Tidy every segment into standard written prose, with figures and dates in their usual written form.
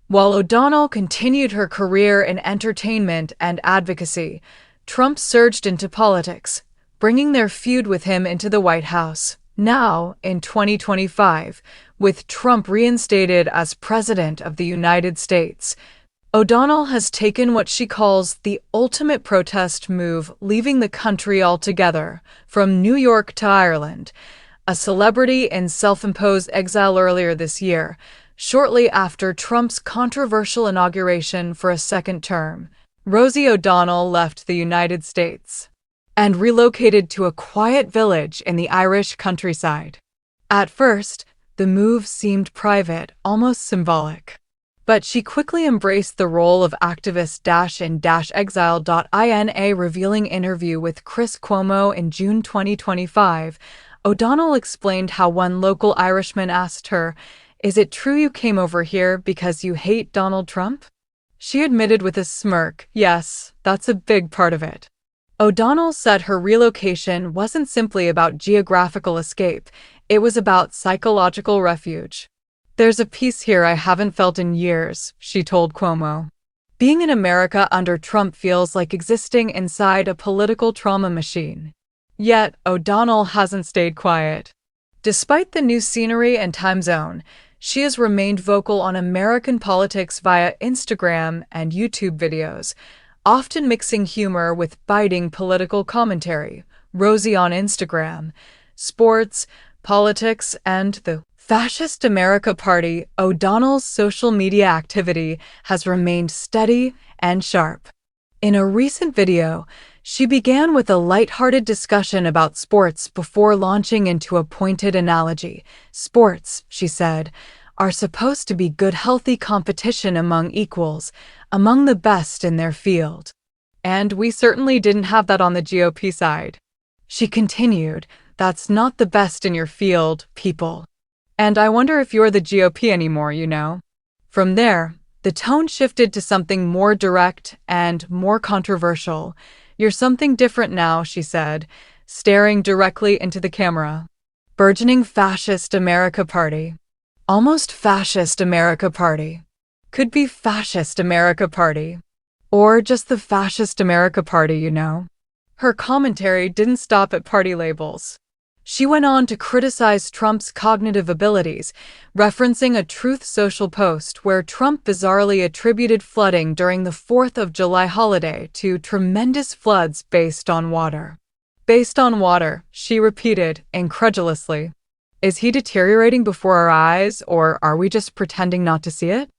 While O'Donnell continued her career in entertainment and advocacy, Trump surged into politics, bringing their feud with him into the White House. Now, in 2025, with Trump reinstated as President of the United States, O'Donnell has taken what she calls the ultimate protest move, leaving the country altogether, from New York to Ireland, a celebrity in self-imposed exile earlier this year, shortly after Trump's controversial inauguration for a second term. Rosie O'Donnell left the United States and relocated to a quiet village in the Irish countryside. At first, the move seemed private, almost symbolic. But she quickly embraced the role of activist in exile. In a revealing interview with Chris Cuomo in June 2025, O'Donnell explained how one local Irishman asked her, "Is it true you came over here because you hate Donald Trump?" She admitted with a smirk, "Yes, that's a big part of it." O'Donnell said her relocation wasn't simply about geographical escape, it was about psychological refuge. "There's a peace here I haven't felt in years," she told Cuomo. Being in America under Trump feels like existing inside a political trauma machine. Yet, O'Donnell hasn't stayed quiet. Despite the new scenery and time zone, she has remained vocal on American politics via Instagram and YouTube videos, often mixing humor with biting political commentary. Rosie on Instagram, sports, politics, and the Fascist America Party. O'Donnell's social media activity has remained steady and sharp. In a recent video, she began with a lighthearted discussion about sports before launching into a pointed analogy. "Sports," she said, "are supposed to be good, healthy competition among equals, among the best in their field. And we certainly didn't have that on the GOP side." She continued, "That's not the best in your field, people. And I wonder if you're the GOP anymore, you know." From there, the tone shifted to something more direct and more controversial. "You're something different now," she said, staring directly into the camera. "Burgeoning Fascist America Party. Almost Fascist America Party. Could be Fascist America Party. Or just the Fascist America Party, you know." Her commentary didn't stop at party labels. She went on to criticize Trump's cognitive abilities, referencing a Truth Social post where Trump bizarrely attributed flooding during the 4th of July holiday to tremendous floods based on water. "Based on water," she repeated, incredulously. "Is he deteriorating before our eyes, or are we just pretending not to see it?"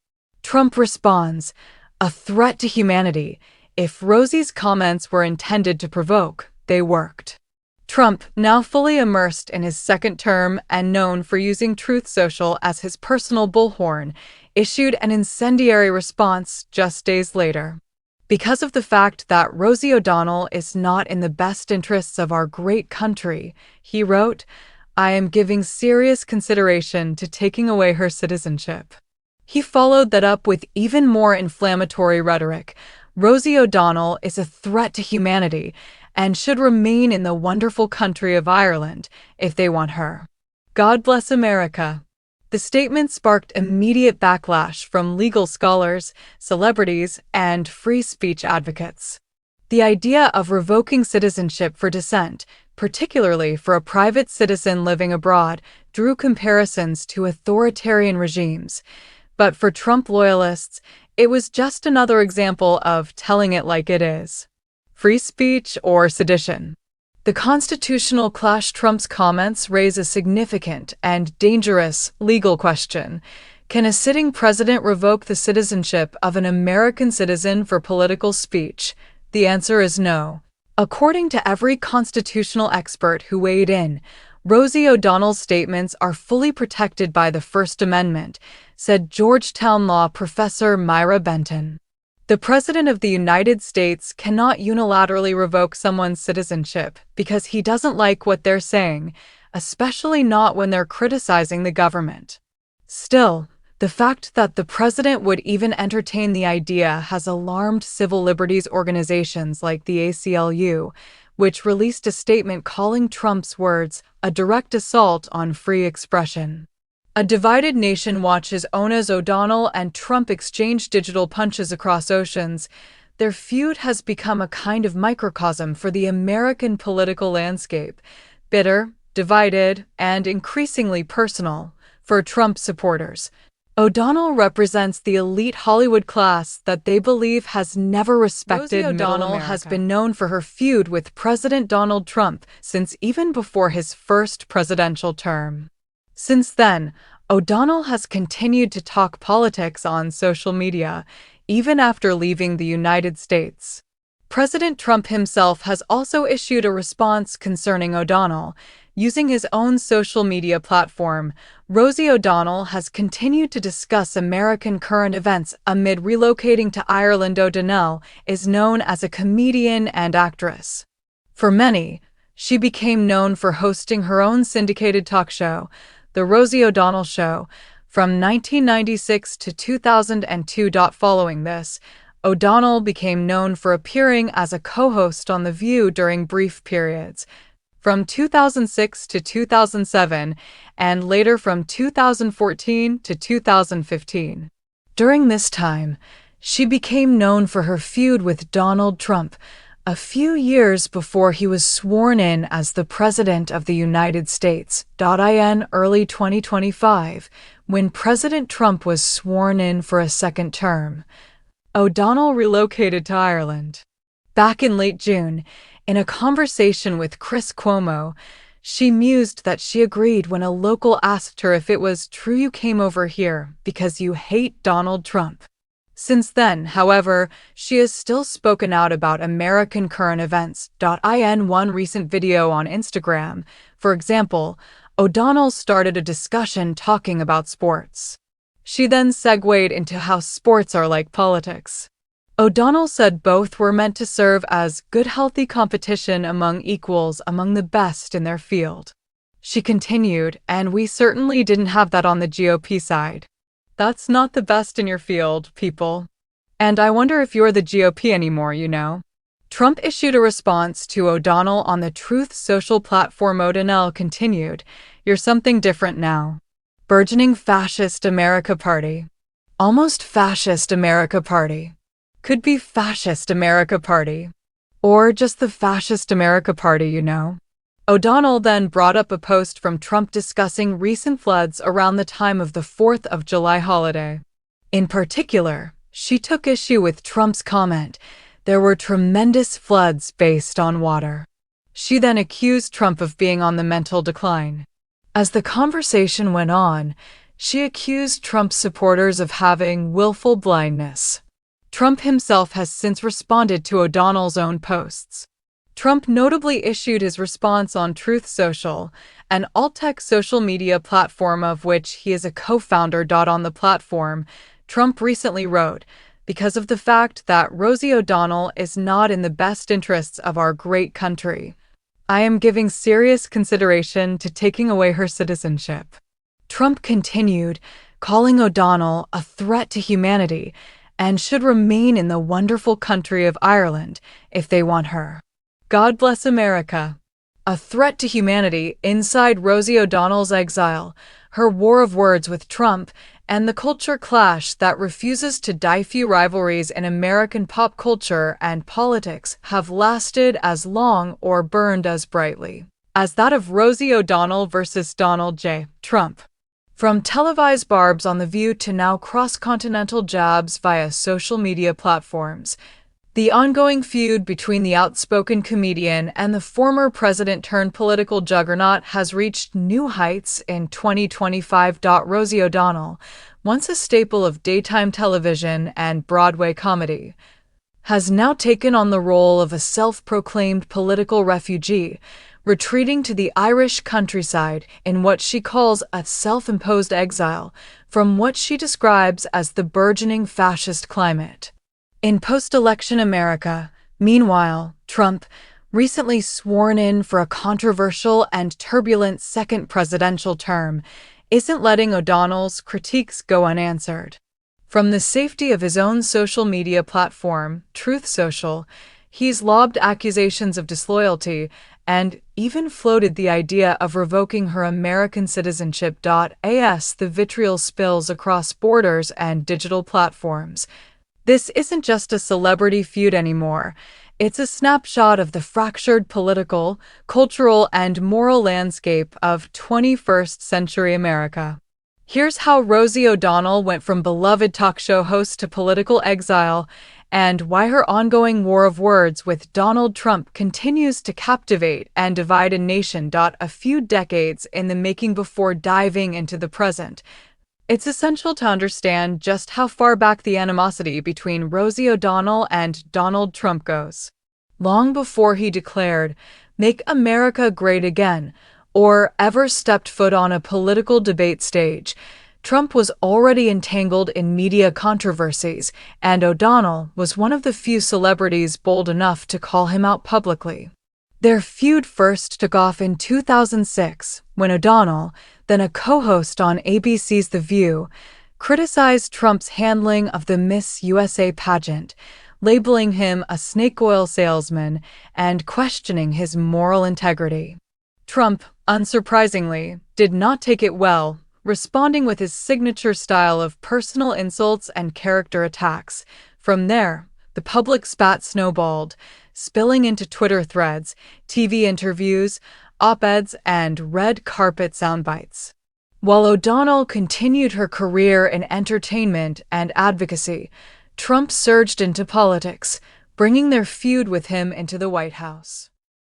Trump responds, "A threat to humanity. If Rosie's comments were intended to provoke, they worked." Trump, now fully immersed in his second term and known for using Truth Social as his personal bullhorn, issued an incendiary response just days later. "Because of the fact that Rosie O'Donnell is not in the best interests of our great country," he wrote, "I am giving serious consideration to taking away her citizenship." He followed that up with even more inflammatory rhetoric. "Rosie O'Donnell is a threat to humanity and should remain in the wonderful country of Ireland if they want her. God bless America." The statement sparked immediate backlash from legal scholars, celebrities, and free speech advocates. The idea of revoking citizenship for dissent, particularly for a private citizen living abroad, drew comparisons to authoritarian regimes. But for Trump loyalists, it was just another example of telling it like it is. Free speech or sedition? The constitutional clash. Trump's comments raise a significant and dangerous legal question. Can a sitting president revoke the citizenship of an American citizen for political speech? The answer is no. According to every constitutional expert who weighed in, Rosie O'Donnell's statements are fully protected by the First Amendment, said Georgetown law professor Myra Benton. The President of the United States cannot unilaterally revoke someone's citizenship because he doesn't like what they're saying, especially not when they're criticizing the government. Still, the fact that the president would even entertain the idea has alarmed civil liberties organizations like the ACLU, which released a statement calling Trump's words a direct assault on free expression. A divided nation watches as O'Donnell and Trump exchange digital punches across oceans. Their feud has become a kind of microcosm for the American political landscape, bitter, divided, and increasingly personal for Trump supporters. O'Donnell represents the elite Hollywood class that they believe has never respected Rosie O'Donnell has been known for her feud with President Donald Trump since even before his first presidential term. Since then, O'Donnell has continued to talk politics on social media, even after leaving the United States. President Trump himself has also issued a response concerning O'Donnell. Using his own social media platform, Rosie O'Donnell has continued to discuss American current events amid relocating to Ireland. O'Donnell is known as a comedian and actress. For many, she became known for hosting her own syndicated talk show, The Rosie O'Donnell Show, from 1996 to 2002. Following this, O'Donnell became known for appearing as a co-host on The View during brief periods, from 2006 to 2007, and later from 2014 to 2015. During this time, she became known for her feud with Donald Trump, a few years before he was sworn in as the President of the United States. In early 2025, when President Trump was sworn in for a second term, O'Donnell relocated to Ireland. Back in late June, in a conversation with Chris Cuomo, she mused that she agreed when a local asked her if it was true you came over here because you hate Donald Trump. Since then, however, she has still spoken out about American current events. In one recent video on Instagram, for example, O'Donnell started a discussion talking about sports. She then segued into how sports are like politics. O'Donnell said both were meant to serve as good, healthy competition among equals among the best in their field. She continued, and we certainly didn't have that on the GOP side. That's not the best in your field, people. And I wonder if you're the GOP anymore, you know. Trump issued a response to O'Donnell on the Truth Social platform. O'Donnell continued, "You're something different now. Burgeoning Fascist America Party. Almost Fascist America Party. Could be Fascist America Party. Or just the Fascist America Party, you know." O'Donnell then brought up a post from Trump discussing recent floods around the time of the 4th of July holiday. In particular, she took issue with Trump's comment, "There were tremendous floods based on water." She then accused Trump of being on the mental decline. As the conversation went on, she accused Trump's supporters of having willful blindness. Trump himself has since responded to O'Donnell's own posts. Trump notably issued his response on Truth Social, an alt-tech social media platform of which he is a co-founder. On the platform, Trump recently wrote, "Because of the fact that Rosie O'Donnell is not in the best interests of our great country, I am giving serious consideration to taking away her citizenship." Trump continued, calling O'Donnell a threat to humanity and should remain in the wonderful country of Ireland if they want her. God bless America. A threat to humanity inside Rosie O'Donnell's exile, her war of words with Trump, and the culture clash that refuses to die. Few rivalries in American pop culture and politics have lasted as long or burned as brightly as that of Rosie O'Donnell versus Donald J. Trump. From televised barbs on The View to now cross-continental jabs via social media platforms, the ongoing feud between the outspoken comedian and the former president-turned-political juggernaut has reached new heights in 2025. Rosie O'Donnell, once a staple of daytime television and Broadway comedy, has now taken on the role of a self-proclaimed political refugee, retreating to the Irish countryside in what she calls a self-imposed exile from what she describes as the burgeoning fascist climate. In post-election America, meanwhile, Trump, recently sworn in for a controversial and turbulent second presidential term, isn't letting O'Donnell's critiques go unanswered. From the safety of his own social media platform, Truth Social, he's lobbed accusations of disloyalty and even floated the idea of revoking her American citizenship. As the vitriol spills across borders and digital platforms. This isn't just a celebrity feud anymore. It's a snapshot of the fractured political, cultural, and moral landscape of 21st century America. Here's how Rosie O'Donnell went from beloved talk show host to political exile, and why her ongoing war of words with Donald Trump continues to captivate and divide a nation. A few decades in the making before diving into the present. It's essential to understand just how far back the animosity between Rosie O'Donnell and Donald Trump goes. Long before he declared, "Make America Great Again," or ever stepped foot on a political debate stage, Trump was already entangled in media controversies, and O'Donnell was one of the few celebrities bold enough to call him out publicly. Their feud first took off in 2006 when O'Donnell, then a co-host on ABC's The View, criticized Trump's handling of the Miss USA pageant, labeling him a snake oil salesman and questioning his moral integrity. Trump, unsurprisingly, did not take it well, responding with his signature style of personal insults and character attacks. From there, the public spat snowballed, spilling into Twitter threads, TV interviews, op-eds, and red carpet soundbites. While O'Donnell continued her career in entertainment and advocacy, Trump surged into politics, bringing their feud with him into the White House.